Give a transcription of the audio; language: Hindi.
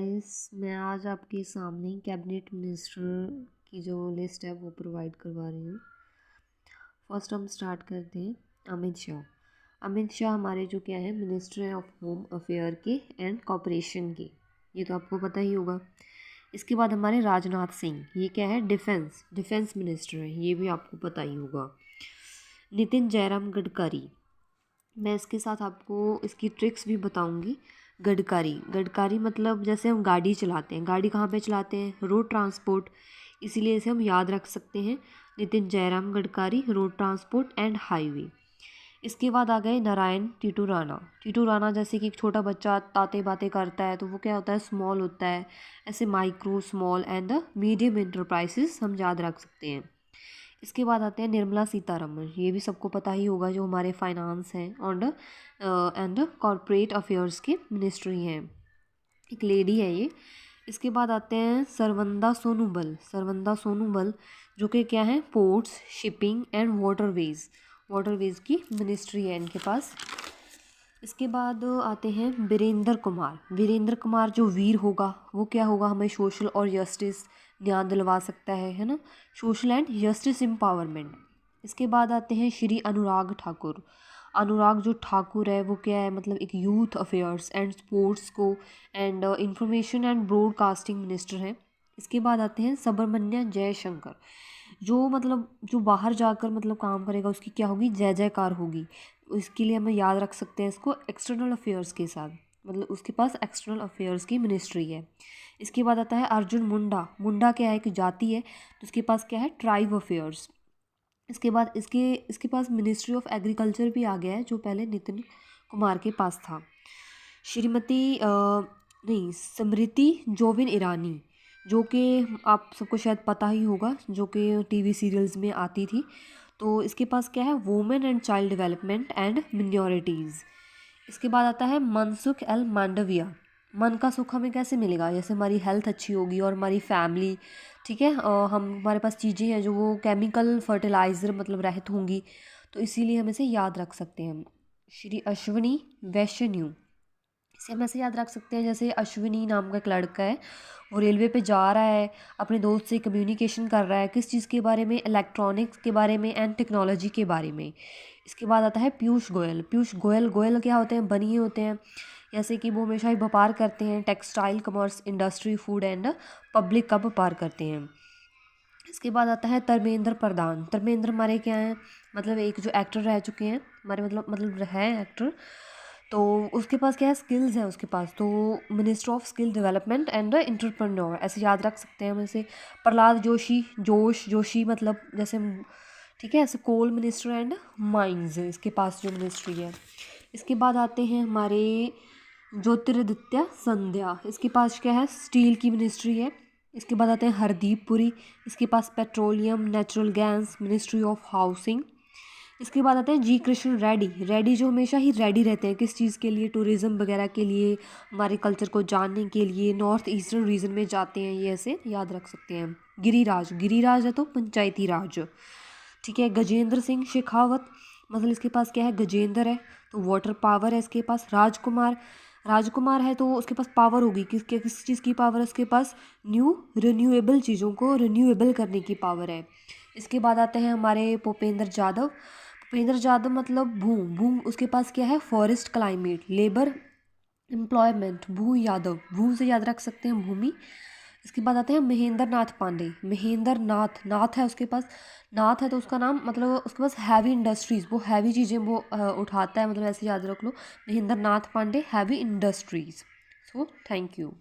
मैं आज आपके सामने कैबिनेट मिनिस्टर की जो लिस्ट है वो प्रोवाइड करवा रही हूँ। फर्स्ट हम स्टार्ट करते हैं अमित शाह। अमित शाह हमारे जो क्या है मिनिस्टर ऑफ होम अफेयर के एंड कॉपरेशन के, ये तो आपको पता ही होगा। इसके बाद हमारे राजनाथ सिंह, ये क्या है डिफेंस मिनिस्टर है, ये भी आपको पता ही होगा। नितिन जयराम गडकरी, मैं इसके साथ आपको इसकी ट्रिक्स भी बताऊंगी। गडकरी मतलब जैसे हम गाड़ी चलाते हैं, गाड़ी कहाँ पे चलाते हैं, रोड ट्रांसपोर्ट, इसीलिए इसे हम याद रख सकते हैं Nitin Jairam Gadkari, road transport and highway. इसके बाद आ गए नारायण टीटू राणा जैसे कि एक छोटा बच्चा ताते बातें करता है तो वो क्या होता है, स्मॉल होता है। ऐसे micro, small and the medium enterprises हम याद रख सकते हैं। इसके बाद आते हैं निर्मला सीतारमण, ये भी सबको पता ही होगा, जो हमारे फाइनेंस हैं एंड कॉरपोरेट अफेयर्स के मिनिस्ट्री हैं, एक लेडी है ये। इसके बाद आते हैं सरवंदा सोनूबल जो कि क्या है, पोर्ट्स, शिपिंग एंड वाटरवेज की मिनिस्ट्री है इनके पास। इसके बाद आते हैं वीरेंद्र कुमार जो वीर होगा वो क्या होगा, हमें सोशल और जस्टिस न्याय दिलवा सकता है ना, सोशल एंड जस्टिस एम्पावरमेंट। इसके बाद आते हैं श्री अनुराग जो ठाकुर है वो क्या है, मतलब एक यूथ अफेयर्स एंड स्पोर्ट्स को and information and broadcasting minister हैं। इसके बाद आते हैं सुब्रमण्यम जयशंकर, जो बाहर जाकर मतलब काम करेगा, उसकी क्या होगी, जय जयकार होगी। इसके लिए हमें याद रख सकते हैं इसको एक्सटर्नल अफेयर्स के साथ, मतलब उसके पास एक्सटर्नल अफेयर्स की मिनिस्ट्री है। इसके बाद आता है अर्जुन मुंडा क्या है, एक जाति है, तो उसके पास क्या है, ट्राइब अफेयर्स। इसके बाद इसके पास मिनिस्ट्री ऑफ एग्रीकल्चर भी आ गया है, जो पहले नितिन कुमार के पास था। स्मृति जोबिन ईरानी, जो कि आप सबको शायद पता ही होगा, जो कि टीवी सीरियल्स में आती थी। तो इसके पास क्या है, women and child development and minorities. इसके बाद आता है मनसुख एल मांडविया, मन का सुख हमें कैसे मिलेगा, जैसे हमारी हेल्थ अच्छी होगी और हमारी फैमिली, ठीक है, हमारे पास चीज़ें हैं जो वो केमिकल फर्टिलाइज़र मतलब रहित होंगी, तो इसीलिए हम इसे याद रख सकते हैं। श्री अश्विनी वैष्णव, इसे हम ऐसे याद रख सकते हैं, जैसे अश्विनी नाम का एक लड़का है, वो रेलवे पे जा रहा है, अपने दोस्त से कम्युनिकेशन कर रहा है, किस चीज़ के बारे में, इलेक्ट्रॉनिक्स के बारे में एंड टेक्नोलॉजी के बारे में। इसके बाद आता है पीयूष गोयल क्या होते हैं, बनिए होते हैं, जैसे कि वो हमेशा ही व्यापार करते हैं, textile, commerce, industry, food and public का व्यापार करते हैं। इसके बाद आता है धर्मेंद्र हमारे क्या हैं, मतलब एक जो एक्टर रह चुके हैं हमारे, मतलब है एक्टर, तो उसके पास क्या है, स्किल्स है उसके पास, तो minister of skill development and entrepreneur ऐसे याद रख सकते हैं हम इसे। प्रहलाद जोशी मतलब जैसे, ठीक है, ऐसे कोल मिनिस्टर एंड माइंस इसके पास जो मिनिस्ट्री है। इसके बाद आते हैं हमारे ज्योतिरादित्य सिंधिया, इसके पास क्या है, स्टील की मिनिस्ट्री है। इसके बाद आते हैं हरदीप पुरी, इसके पास petroleum, natural gas, ministry of housing. इसके बाद आते हैं जी कृष्ण रेड्डी जो हमेशा ही रेडी रहते हैं, किस चीज़ के लिए, टूरिज़्म वगैरह के लिए, हमारे कल्चर को जानने के लिए, नॉर्थ ईस्टर्न रीजन में जाते हैं, ये ऐसे याद रख सकते हैं। गिरिराज है तो पंचायती राज, ठीक है। गजेंद्र सिंह शेखावत, मतलब इसके पास क्या है, गजेंद्र है तो वाटर पावर है इसके पास। राजकुमार है तो उसके पास पावर होगी, किस चीज़ की पावर है उसके पास, रिन्यूएबल चीज़ों को रिन्यूएबल करने की पावर है। इसके बाद आते हैं हमारे भूपेंद्र यादव मतलब भूम उसके पास क्या है, फॉरेस्ट, क्लाइमेट, लेबर, एम्प्लॉयमेंट, भू से याद रख सकते हैं, भूमि। इसके बाद आते हैं महेंद्र नाथ पांडे, नाथ है उसके पास, नाथ है तो उसका नाम मतलब उसके पास हैवी इंडस्ट्रीज़, वो हैवी चीज़ें वो उठाता है, मतलब ऐसे याद रख लो, Mahendra Nath Pandey, heavy industries. So thank you.